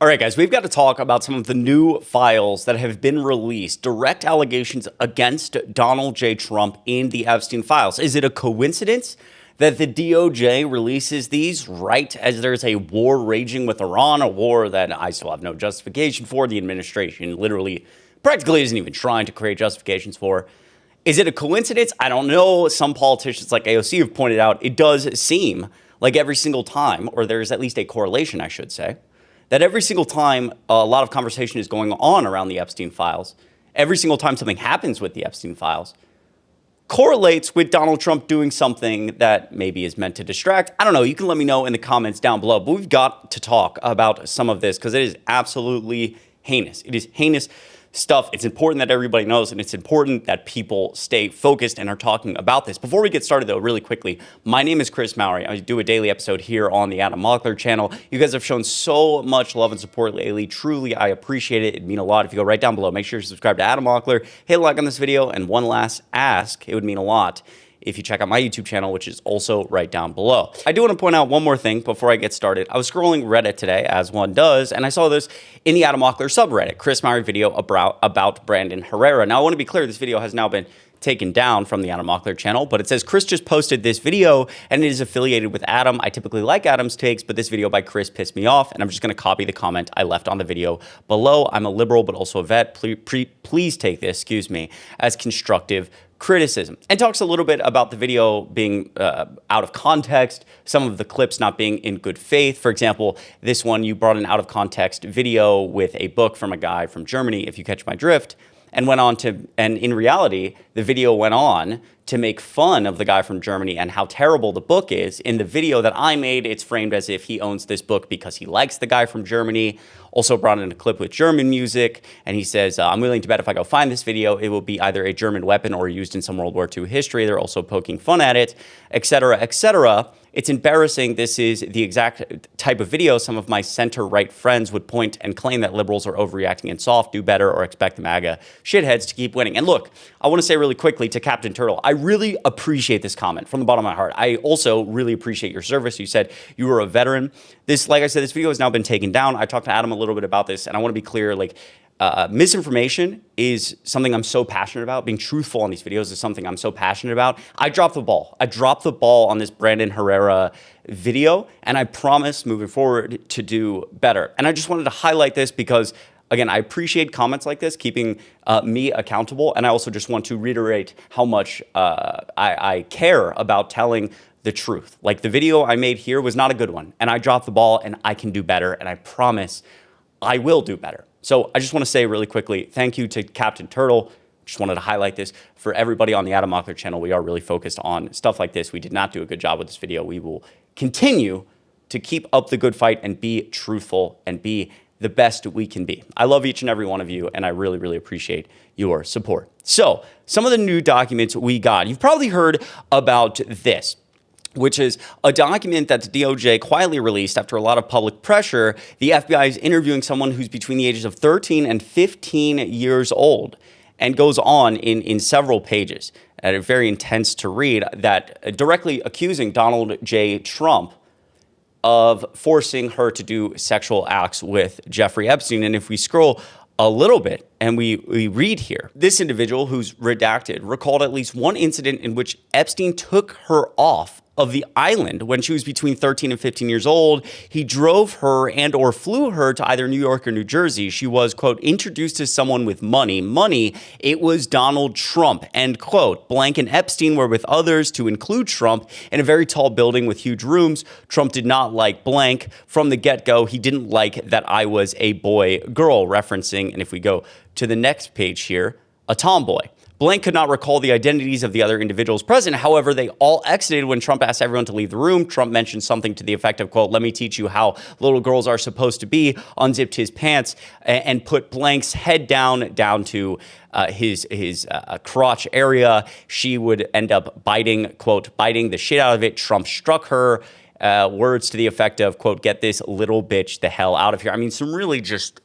All right, guys, we've got to talk about some of the new files that have been released, direct allegations against Donald J. Trump in the Epstein files. Is it a coincidence that the DOJ releases these right as there's a war raging with Iran, a war that I still have no justification for? The administration literally practically isn't even trying to create justifications for. Is it a coincidence? I don't know. Some politicians like AOC have pointed out it does seem like every single time, or there's at least a correlation, I should say, that every single time a lot of conversation is going on around the Epstein files, every single time something happens with the Epstein files, correlates with Donald Trump doing something that maybe is meant to distract. I don't know. You can let me know in the comments down below. But we've got to talk about some of this because it is absolutely heinous. It is heinous stuff. It's important that everybody knows, and it's important that people stay focused and are talking about this. Before we get started, though, really quickly, my name is Chris Mowrey. I do a daily episode here on the Adam Mockler channel. You guys have shown so much love and support lately. Truly, I appreciate it. It'd mean a lot if you go right down below. Make sure you subscribe to Adam Mockler, hit a like on this video, and one last ask. It would mean a lot if you check out my YouTube channel, which is also right down below. I do want to point out one more thing before I get started. I was scrolling Reddit today, as one does, and I saw this in the Adam Mockler subreddit, Chris Mowrey video about Brandon Herrera. Now, I want to be clear, this video has now been taken down from the Adam Mockler channel, but it says Chris just posted this video and it is affiliated with Adam. I typically like Adam's takes, but this video by Chris pissed me off, and I'm just going to copy the comment I left on the video below. I'm a liberal, but also a vet. Please take this, as constructive criticism, and talks a little bit about the video being out of context, some of the clips not being in good faith. For example, this one, you brought an out of context video with a book from a guy from Germany, if you catch my drift, and went on to, and in reality, the video went on to make fun of the guy from Germany and how terrible the book is. In the video that I made, it's framed as if he owns this book because he likes the guy from Germany. Also brought in a clip with German music, and he says, I'm willing to bet if I go find this video, it will be either a German weapon or used in some World War II history. They're also poking fun at it, etc., etc. It's embarrassing. This is the exact type of video some of my center-right friends would point and claim that liberals are overreacting and soft, do better, or expect the MAGA shitheads to keep winning. And look, I want to say really quickly to Captain Turtle, I really appreciate this comment from the bottom of my heart. I also really appreciate your service. You said you were a veteran. This, like I said, this video has now been taken down. I talked to Adam a little bit about this, and I want to be clear, misinformation is something I'm so passionate about. Being truthful on these videos is something I'm so passionate about. I dropped the ball. I dropped the ball on this Brandon Herrera video, and I promise moving forward to do better. And I just wanted to highlight this because, again, I appreciate comments like this, keeping me accountable. And I also just want to reiterate how much I care about telling the truth. Like, the video I made here was not a good one, and I dropped the ball, and I can do better, and I promise I will do better. So I just want to say really quickly, thank you to Captain Turtle. Just wanted to highlight this for everybody on the Adam Mockler channel. We are really focused on stuff like this. We did not do a good job with this video. We will continue to keep up the good fight and be truthful and be the best we can be. I love each and every one of you, and I really, really appreciate your support. So some of the new documents we got, you've probably heard about this, which is a document that the DOJ quietly released after a lot of public pressure. The FBI is interviewing someone who's between the ages of 13 and 15 years old, and goes on in several pages, and it's very intense to read, that directly accusing Donald J. Trump of forcing her to do sexual acts with Jeffrey Epstein. And if we scroll a little bit and we read here, this individual, who's redacted, recalled at least one incident in which Epstein took her off of the island when she was between 13 and 15 years old. He drove her and or flew her to either New York or New Jersey. She was, quote, introduced to someone with money. It was Donald Trump, end quote. Blank and Epstein were with others, to include Trump, in a very tall building with huge rooms. Trump did not like blank. From the get-go, he didn't like that I was a boy-girl, referencing, and if we go to the next page here, a tomboy. Blank could not recall the identities of the other individuals present. However, they all exited when Trump asked everyone to leave the room. Trump mentioned something to the effect of, quote, let me teach you how little girls are supposed to be, unzipped his pants, and put Blank's head down to his crotch area. She would end up biting, quote, biting the shit out of it. Trump struck her. Words to the effect of, quote, get this little bitch the hell out of here. I mean, some really just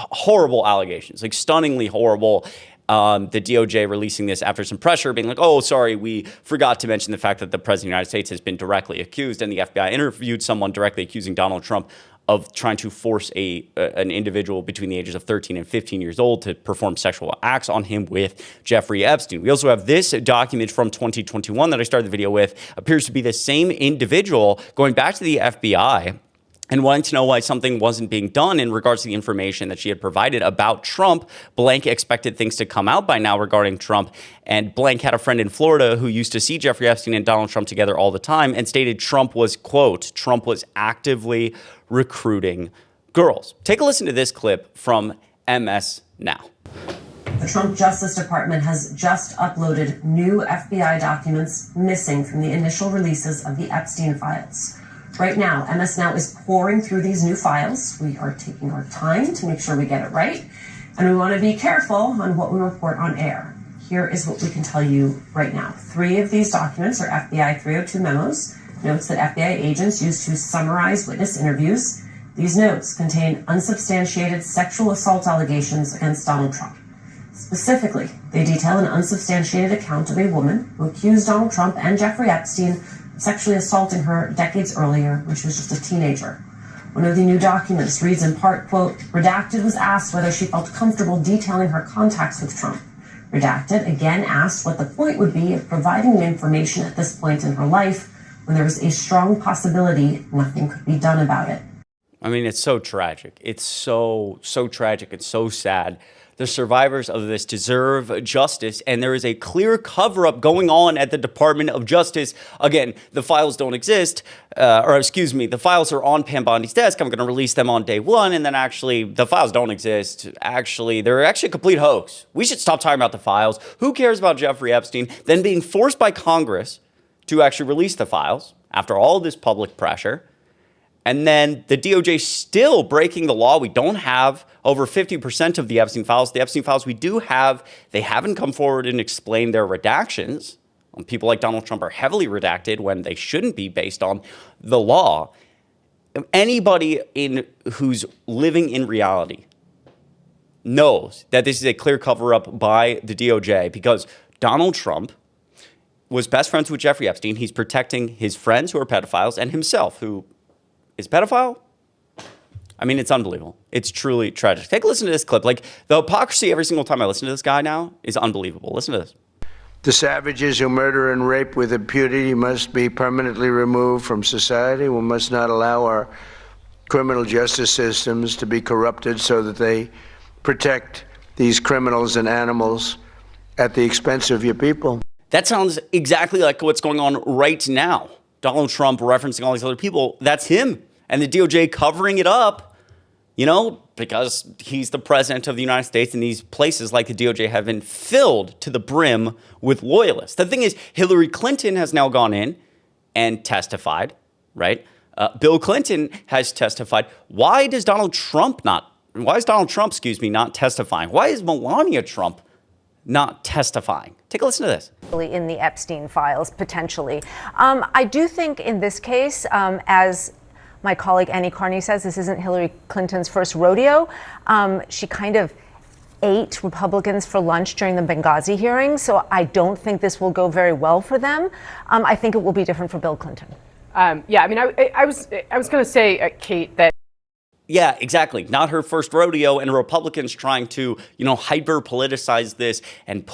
horrible allegations, like stunningly horrible. The DOJ releasing this after some pressure, being like, oh, sorry, we forgot to mention the fact that the president of the United States has been directly accused, and the FBI interviewed someone directly accusing Donald Trump of trying to force an individual between the ages of 13 and 15 years old to perform sexual acts on him with Jeffrey Epstein. We also have this document from 2021 that I started the video with, appears to be the same individual going back to the FBI and wanting to know why something wasn't being done in regards to the information that she had provided about Trump. Blank expected things to come out by now regarding Trump, and Blank had a friend in Florida who used to see Jeffrey Epstein and Donald Trump together all the time and stated Trump was, quote, Trump was actively recruiting girls. Take a listen to this clip from MS Now. The Trump Justice Department has just uploaded new FBI documents missing from the initial releases of the Epstein files. Right now, MS Now is pouring through these new files. We are taking our time to make sure we get it right, and we want to be careful on what we report on air. Here is what we can tell you right now. 3 of these documents are FBI 302 memos, notes that FBI agents used to summarize witness interviews. These notes contain unsubstantiated sexual assault allegations against Donald Trump. Specifically, they detail an unsubstantiated account of a woman who accused Donald Trump and Jeffrey Epstein of sexually assaulting her decades earlier when she was just a teenager. One of the new documents reads in part, quote, Redacted was asked whether she felt comfortable detailing her contacts with Trump. Redacted again asked what the point would be of providing the information at this point in her life when there was a strong possibility nothing could be done about it. I mean, it's so tragic. It's so tragic. It's so sad. The survivors of this deserve justice, and there is a clear cover-up going on at the Department of Justice. Again, the files don't exist, the files are on Pam Bondi's desk. I'm going to release them on day one, and then actually, the files don't exist. Actually, they're actually a complete hoax. We should stop talking about the files. Who cares about Jeffrey Epstein? Then being forced by Congress to actually release the files after all this public pressure. And then the DOJ still breaking the law. We don't have over 50% of the Epstein files. The Epstein files we do have, they haven't come forward and explained their redactions. People like Donald Trump are heavily redacted when they shouldn't be based on the law. Anybody who's living in reality knows that this is a clear cover-up by the DOJ because Donald Trump was best friends with Jeffrey Epstein. He's protecting his friends who are pedophiles and himself, who is a pedophile. I mean, it's unbelievable. It's truly tragic. Take a listen to this clip. Like, the hypocrisy every single time I listen to this guy now is unbelievable. Listen to this. The savages who murder and rape with impunity must be permanently removed from society. We must not allow our criminal justice systems to be corrupted so that they protect these criminals and animals at the expense of your people. That sounds exactly like what's going on right now. Donald Trump referencing all these other people, that's him. And the DOJ covering it up, because he's the president of the United States, and these places like the DOJ have been filled to the brim with loyalists. The thing is, Hillary Clinton has now gone in and testified, right? Bill Clinton has testified. Why is Donald Trump, not testifying? Why is Melania Trump not testifying? Take a listen to this. In the Epstein files, potentially. I do think in this case, as my colleague Annie Carney says, this isn't Hillary Clinton's first rodeo. She kind of ate Republicans for lunch during the Benghazi hearings, so I don't think this will go very well for them. I think it will be different for Bill Clinton. I was going to say, Kate, that. Yeah, exactly. Not her first rodeo, and Republicans trying to, hyper politicize this and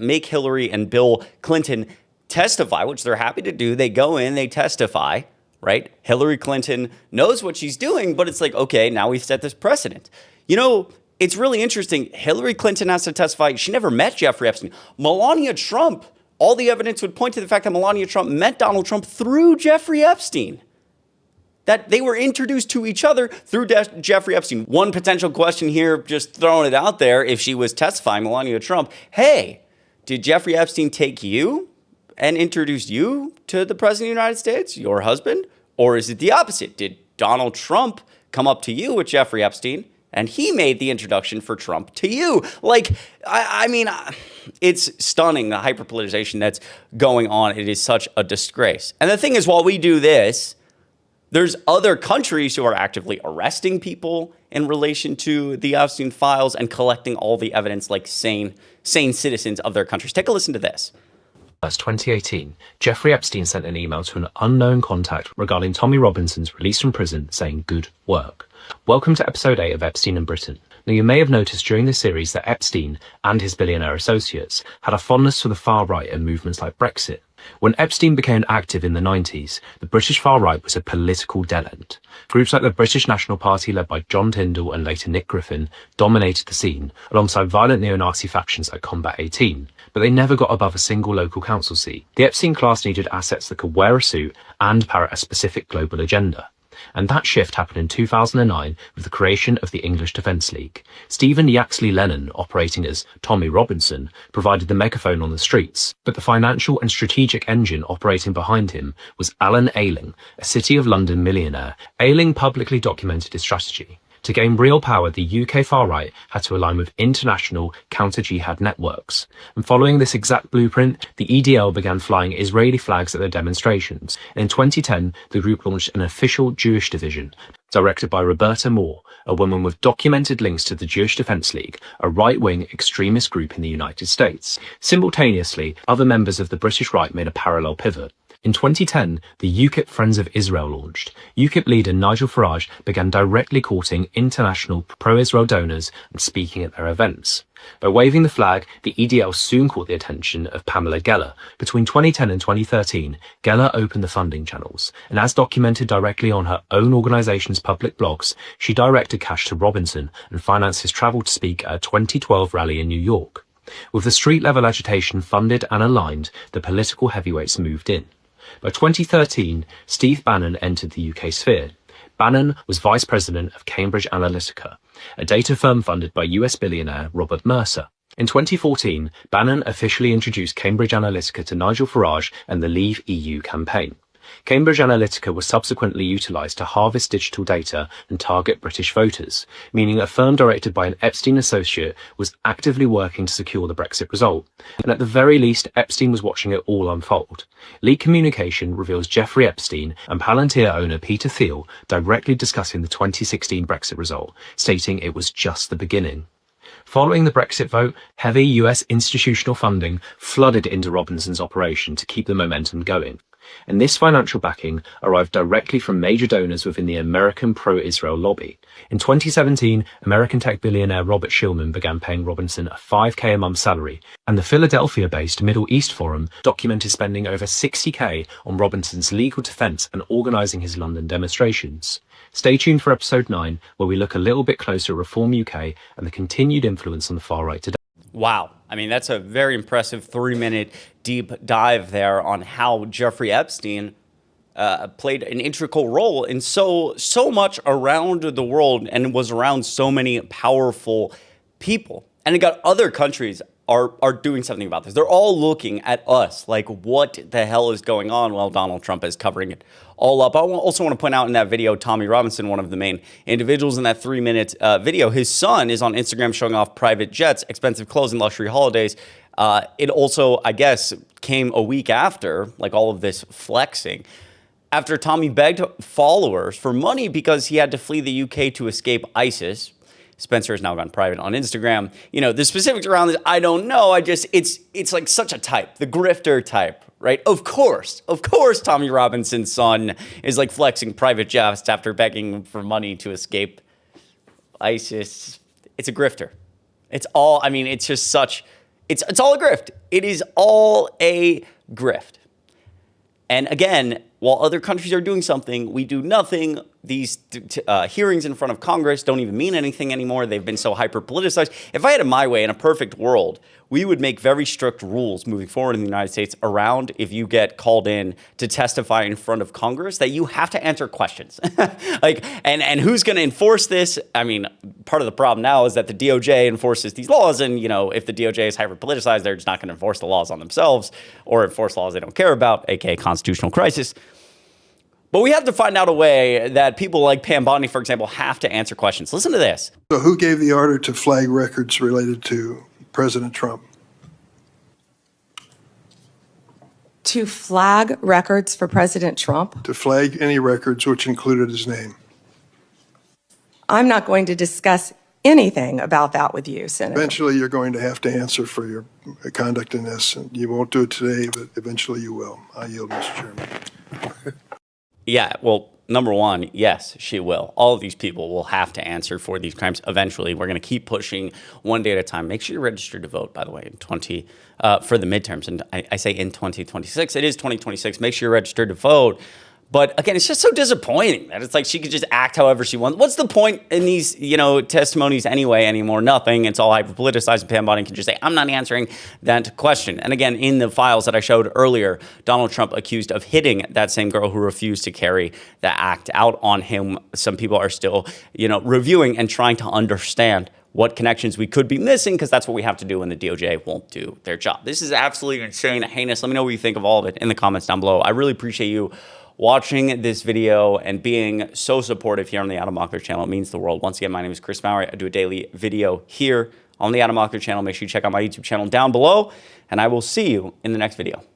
make Hillary and Bill Clinton testify, which they're happy to do. They go in, they testify, right? Hillary Clinton knows what she's doing, but it's like, okay, now we've set this precedent. It's really interesting. Hillary Clinton has to testify. She never met Jeffrey Epstein. Melania Trump, all the evidence would point to the fact that Melania Trump met Donald Trump through Jeffrey Epstein. That they were introduced to each other through Jeffrey Epstein. One potential question here, just throwing it out there, if she was testifying, Melania Trump, hey, did Jeffrey Epstein take you and introduce you to the president of the United States, your husband? Or is it the opposite? Did Donald Trump come up to you with Jeffrey Epstein and he made the introduction for Trump to you? It's stunning, the hyperpolitization that's going on. It is such a disgrace. And the thing is, while we do this, There's other countries who are actively arresting people in relation to the Epstein files and collecting all the evidence like sane citizens of their countries. Take a listen to this. 2018, Jeffrey Epstein sent an email to an unknown contact regarding Tommy Robinson's release from prison saying, "Good work. Welcome to episode 8 of Epstein and Britain." Now, you may have noticed during this series that Epstein and his billionaire associates had a fondness for the far right and movements like Brexit. When Epstein became active in the 90s, the British far right was a political dead end. Groups like the British National Party, led by John Tyndall and later Nick Griffin, dominated the scene, alongside violent neo-Nazi factions like Combat 18, but they never got above a single local council seat. The Epstein class needed assets that could wear a suit and parrot a specific global agenda. And that shift happened in 2009 with the creation of the English Defence League. Stephen Yaxley Lennon, operating as Tommy Robinson, provided the megaphone on the streets, but the financial and strategic engine operating behind him was Alan Ayling, a City of London millionaire. Ayling publicly documented his strategy. To gain real power, the UK far-right had to align with international counter-jihad networks. And following this exact blueprint, the EDL began flying Israeli flags at their demonstrations. And in 2010, the group launched an official Jewish division, directed by Roberta Moore, a woman with documented links to the Jewish Defence League, a right-wing extremist group in the United States. Simultaneously, other members of the British right made a parallel pivot. In 2010, the UKIP Friends of Israel launched. UKIP leader Nigel Farage began directly courting international pro-Israel donors and speaking at their events. By waving the flag, the EDL soon caught the attention of Pamela Geller. Between 2010 and 2013, Geller opened the funding channels, and as documented directly on her own organisation's public blogs, she directed cash to Robinson and financed his travel to speak at a 2012 rally in New York. With the street-level agitation funded and aligned, the political heavyweights moved in. By 2013, Steve Bannon entered the UK sphere. Bannon was vice president of Cambridge Analytica, a data firm funded by US billionaire Robert Mercer. In 2014, Bannon officially introduced Cambridge Analytica to Nigel Farage and the Leave EU campaign. Cambridge Analytica was subsequently utilised to harvest digital data and target British voters, meaning a firm directed by an Epstein associate was actively working to secure the Brexit result. And at the very least, Epstein was watching it all unfold. Leaked communication reveals Jeffrey Epstein and Palantir owner Peter Thiel directly discussing the 2016 Brexit result, stating it was just the beginning. Following the Brexit vote, heavy US institutional funding flooded into Robinson's operation to keep the momentum going. And this financial backing arrived directly from major donors within the American pro-Israel lobby. In 2017, American tech billionaire Robert Shillman began paying Robinson a $5,000 a month salary, and the Philadelphia-based Middle East Forum documented spending over $60,000 on Robinson's legal defense and organizing his London demonstrations. Stay tuned for episode 9, where we look a little bit closer at Reform UK and the continued influence on the far right today. Wow. I mean, that's a very impressive 3-minute deep dive there on how Jeffrey Epstein played an integral role in so much around the world and was around so many powerful people. And it got other countries are doing something about this. They're all looking at us like, what the hell is going on? Well, Donald Trump is covering it all up. I also want to point out in that video, Tommy Robinson, one of the main individuals in that 3-minute video, his son is on Instagram showing off private jets, expensive clothes, and luxury holidays. It also, I guess, came a week after, like all of this flexing, after Tommy begged followers for money because he had to flee the UK to escape ISIS. Spencer has now gone private on Instagram. You know, the specifics around this, I don't know. It's like such a type, the grifter type, right? Of course, Tommy Robinson's son is like flexing private jets after begging for money to escape ISIS. It's a grifter. It's all, I mean, it's just such, it's all a grift. It is all a grift. And again, while other countries are doing something, we do nothing. These hearings in front of Congress don't even mean anything anymore. They've been so hyper-politicized. If I had it my way in a perfect world, we would make very strict rules moving forward in the United States around if you get called in to testify in front of Congress that you have to answer questions. And who's going to enforce this? I mean, part of the problem now is that the DOJ enforces these laws. And, you know, if the DOJ is hyper-politicized, they're just not going to enforce the laws on themselves or enforce laws they don't care about, aka constitutional crisis. But we have to find out a way that people like Pam Bondi, for example, have to answer questions. Listen to this. So who gave the order to flag records related to President Trump? To flag records for President Trump? To flag any records which included his name. I'm not going to discuss anything about that with you, Senator. Eventually, you're going to have to answer for your conduct in this. And you won't do it today, but eventually you will. I yield, Mr. Chairman. Yeah, well, number one, yes, she will. All of these people will have to answer for these crimes eventually. We're going to keep pushing one day at a time. Make sure you're registered to vote, by the way, for the midterms. And I say in 2026. It is 2026. Make sure you're registered to vote. But again, it's just so disappointing that it's like she could just act however she wants. What's the point in these, testimonies anyway anymore? Nothing. It's all hyper-politicized, and Pam Bondi can just say, I'm not answering that question. And again, in the files that I showed earlier, Donald Trump accused of hitting that same girl who refused to carry the act out on him. Some people are still, reviewing and trying to understand what connections we could be missing, because that's what we have to do when the DOJ won't do their job. This is absolutely insane, heinous. Let me know what you think of all of it in the comments down below. I really appreciate you watching this video and being so supportive here on the Adam Mockler channel. It means the world. Once again, my name is Chris Mowrey. I do a daily video here on the Adam Mockler channel. Make sure you check out my YouTube channel down below, and I will see you in the next video.